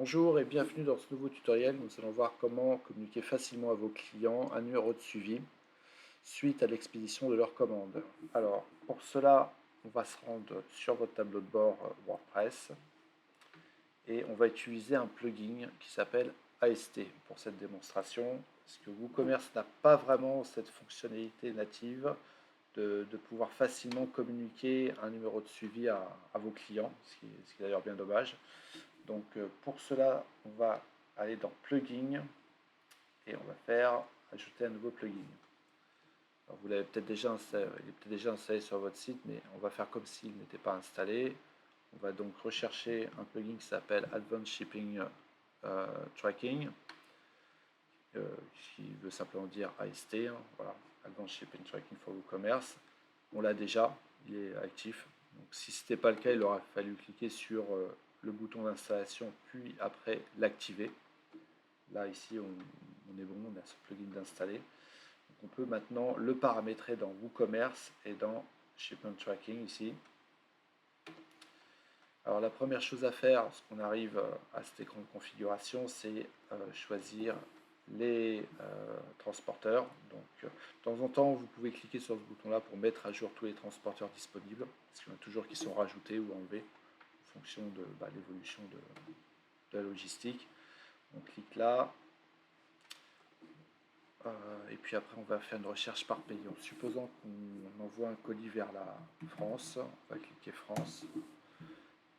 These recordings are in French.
Bonjour et bienvenue dans ce nouveau tutoriel. Nous allons voir comment communiquer facilement à vos clients un numéro de suivi suite à l'expédition de leur commande. Alors, pour cela, on va se rendre sur votre tableau de bord WordPress et on va utiliser un plugin qui s'appelle AST pour cette démonstration, parce que WooCommerce n'a pas vraiment cette fonctionnalité native de pouvoir facilement communiquer un numéro de suivi à vos clients, ce qui est d'ailleurs bien dommage. Donc pour cela, on va aller dans Plugin et on va faire ajouter un nouveau plugin. Alors, vous l'avez peut-être déjà installé, il est peut-être déjà installé sur votre site, mais on va faire comme s'il n'était pas installé. On va donc rechercher un plugin qui s'appelle Advanced Shipping Tracking, qui veut simplement dire AST, hein, voilà, Advanced Shipping Tracking for WooCommerce. On l'a déjà, il est actif. Donc, si ce n'était pas le cas, il aurait fallu cliquer sur le bouton d'installation, puis après l'activer. Là, ici, on est bon, on a ce plugin d'installer. On peut maintenant le paramétrer dans WooCommerce et dans Shipment Tracking ici. Alors la première chose à faire lorsqu'on arrive à cet écran de configuration, c'est choisir les transporteurs. Donc de temps en temps, vous pouvez cliquer sur ce bouton-là pour mettre à jour tous les transporteurs disponibles, parce qu'il y en a toujours qui sont rajoutés ou enlevés en fonction de l'évolution de la logistique. On clique là, et puis après on va faire une recherche par pays. En supposant qu'on envoie un colis vers la France, on va cliquer France.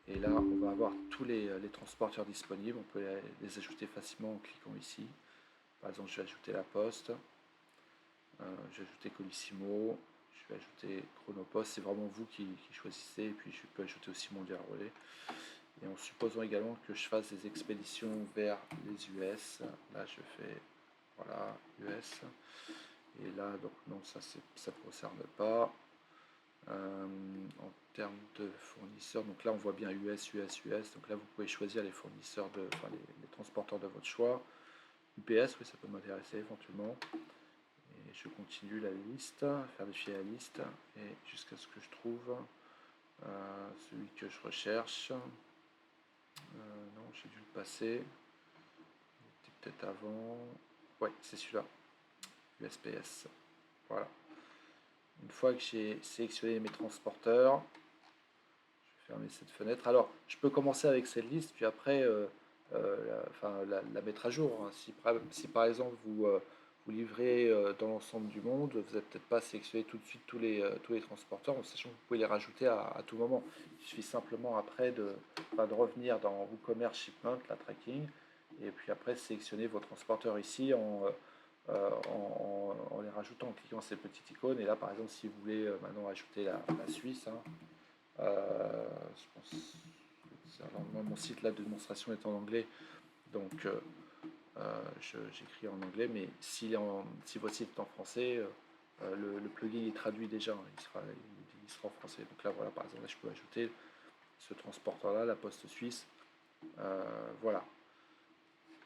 Et là, on va avoir tous les transporteurs disponibles. On peut les ajouter facilement en cliquant ici. Par exemple, je vais ajouter La Poste. Je vais ajouter Colissimo. Je vais ajouter Chronopost. C'est vraiment vous qui choisissez. Et puis, je peux ajouter aussi Mondial Relais. Et en supposant également que je fasse des expéditions vers les US. Là, je fais, voilà, US. Et là, donc non, ça ne concerne pas. En termes de fournisseurs, donc là on voit bien US, US, US, donc là vous pouvez choisir les fournisseurs, les transporteurs de votre choix. UPS, oui, ça peut m'intéresser éventuellement. Et je continue la liste, faire défiler la liste, et jusqu'à ce que je trouve celui que je recherche. Non, j'ai dû le passer. C'était peut-être avant. Ouais, c'est celui-là. USPS. Voilà. Une fois que j'ai sélectionné mes transporteurs, fermer cette fenêtre. Alors, je peux commencer avec cette liste, puis après la mettre à jour, hein. Si par exemple vous livrez dans l'ensemble du monde, vous n'avez peut-être pas sélectionné tout de suite tous les transporteurs, en sachant que vous pouvez les rajouter à tout moment. Il suffit simplement après de revenir dans WooCommerce Shipment, la tracking, et puis après sélectionner vos transporteurs ici en les rajoutant, en cliquant ces petites icônes. Et là, par exemple, si vous voulez maintenant ajouter la Suisse, hein, je pense, mon site là de démonstration est en anglais, donc j'écris en anglais, mais si votre site est en français, le plugin est traduit déjà, hein, il sera en français. Donc là, voilà, par exemple, là, je peux ajouter ce transporteur là, la Poste Suisse. Voilà.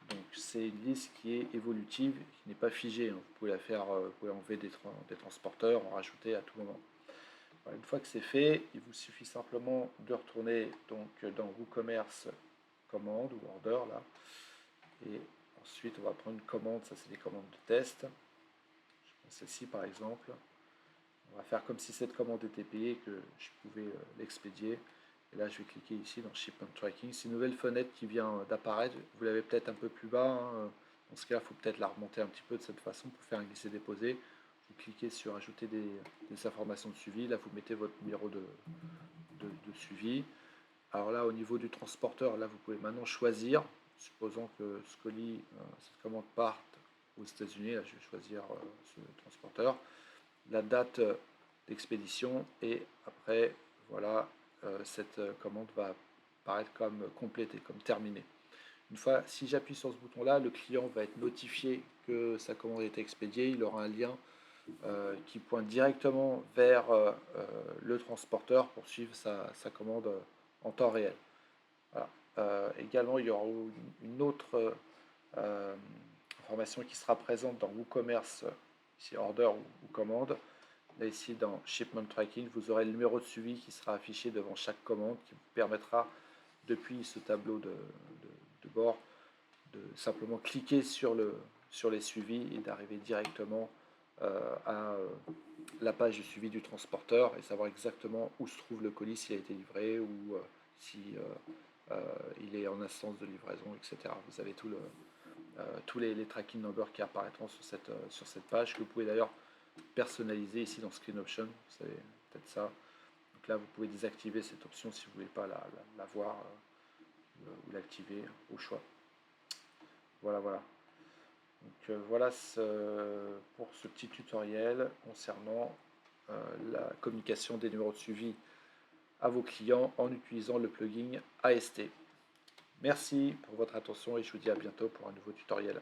Donc c'est une liste qui est évolutive, qui n'est pas figée, hein. Vous pouvez la faire, vous pouvez enlever des transporteurs, en rajouter à tout moment. Une fois que c'est fait, il vous suffit simplement de retourner donc dans WooCommerce commande ou order là. Et ensuite, on va prendre une commande, ça c'est des commandes de test. Je prends celle-ci par exemple. On va faire comme si cette commande était payée, que je pouvais l'expédier. Et là, je vais cliquer ici dans Shipment Tracking. C'est une nouvelle fenêtre qui vient d'apparaître. Vous l'avez peut-être un peu plus bas, hein. Dans ce cas, il faut peut-être la remonter un petit peu de cette façon pour faire un glisser-déposer. Vous cliquez sur Ajouter des informations de suivi. Là, vous mettez votre numéro de suivi. Alors là, au niveau du transporteur, là, vous pouvez maintenant choisir. Supposons que ce colis, cette commande parte aux États-Unis. Là, je vais choisir ce transporteur. La date d'expédition et après, voilà, cette commande va apparaître comme complétée, comme terminée. Une fois, si j'appuie sur ce bouton-là, le client va être notifié que sa commande est expédiée. Il aura un lien qui pointe directement vers le transporteur pour suivre sa commande en temps réel. Voilà. Également, il y aura une autre information qui sera présente dans WooCommerce, ici Order ou Commande. Là, ici, dans Shipment Tracking, vous aurez le numéro de suivi qui sera affiché devant chaque commande qui vous permettra, depuis ce tableau de bord, de simplement cliquer sur les suivis et d'arriver directement à la page de suivi du transporteur et savoir exactement où se trouve le colis, s'il a été livré ou si il est en instance de livraison, etc. Vous avez tous les tracking numbers qui apparaîtront sur cette page, que vous pouvez d'ailleurs personnaliser ici dans Screen Option, vous savez peut-être ça. Donc là, vous pouvez désactiver cette option si vous ne voulez pas la voir ou l'activer au choix. Voilà, voilà. Donc voilà pour ce petit tutoriel concernant la communication des numéros de suivi à vos clients en utilisant le plugin AST. Merci pour votre attention et je vous dis à bientôt pour un nouveau tutoriel.